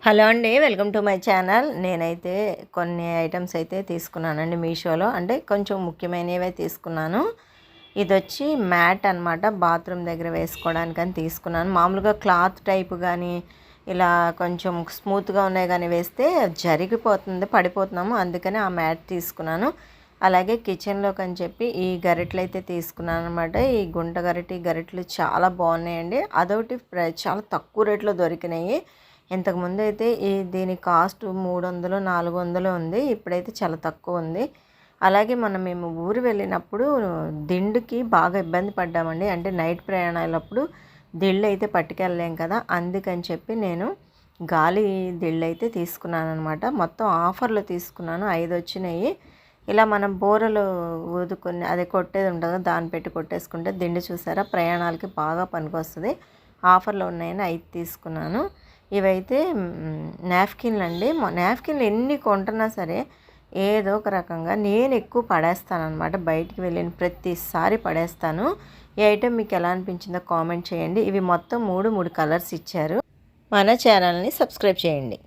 Hello అండి, welcome to my channel. నేనైతే కొన్ని ఐటమ్స్ అయితే తీసుకున్నానండి మీషోలో. అంటే కొంచెం ముఖ్యమైనవే తీసుకున్నాను. ఇది వచ్చి మ్యాట్ అనమాట, బాత్రూమ్ దగ్గర వేసుకోవడానికని తీసుకున్నాను. మామూలుగా క్లాత్ టైప్ కానీ ఇలా కొంచెం స్మూత్గా ఉన్నాయి కానీ వేస్తే జరిగిపోతుంది, పడిపోతున్నాము. అందుకని ఆ మ్యాట్ తీసుకున్నాను. అలాగే కిచెన్లోకి అని చెప్పి ఈ గరిటెలు అయితే తీసుకున్నాను అనమాట. ఈ గుంట గరిటెలు చాలా బాగున్నాయండి. అదొకటి చాలా తక్కువ రేట్లో దొరికినాయి. ఇంతకుముందు అయితే దీని కాస్ట్ 300 400 ఉంది. ఇప్పుడైతే చాలా తక్కువ ఉంది. అలాగే మేము ఊరు వెళ్ళినప్పుడు దిండుకి బాగా ఇబ్బంది పడ్డామండి. అంటే నైట్ ప్రయాణాలప్పుడు దిళ్ళు అయితే పట్టుకెళ్ళలేం కదా, అందుకని చెప్పి నేను గాలి దిళ్ళు అయితే తీసుకున్నాను అనమాట. మొత్తం ఆఫర్లో తీసుకున్నాను, 5 వచ్చినాయి. ఇలా మనం బోరలు ఊదుకొని అదే కొట్టేది ఉంటుంది, దాన్ని పెట్టి కొట్టేసుకుంటే దిండు చూసారా ప్రయాణాలకి బాగా పనికొస్తుంది. ఆఫర్లో ఉన్నాయని 5 తీసుకున్నాను. ఇవైతే నాప్కిన్లు అండి. నాప్కిన్లు ఎన్ని కొంటున్నా సరే ఏదో ఒక రకంగా నేను ఎక్కువ పడేస్తానమాట. బయటికి వెళ్ళిన ప్రతిసారి పడేస్తాను. ఈ ఐటెం మీకు ఎలా అనిపించిందో కామెంట్ చేయండి. ఇవి మొత్తం 3 కలర్స్ ఇచ్చారు. మన ఛానల్ని సబ్స్క్రైబ్ చేయండి.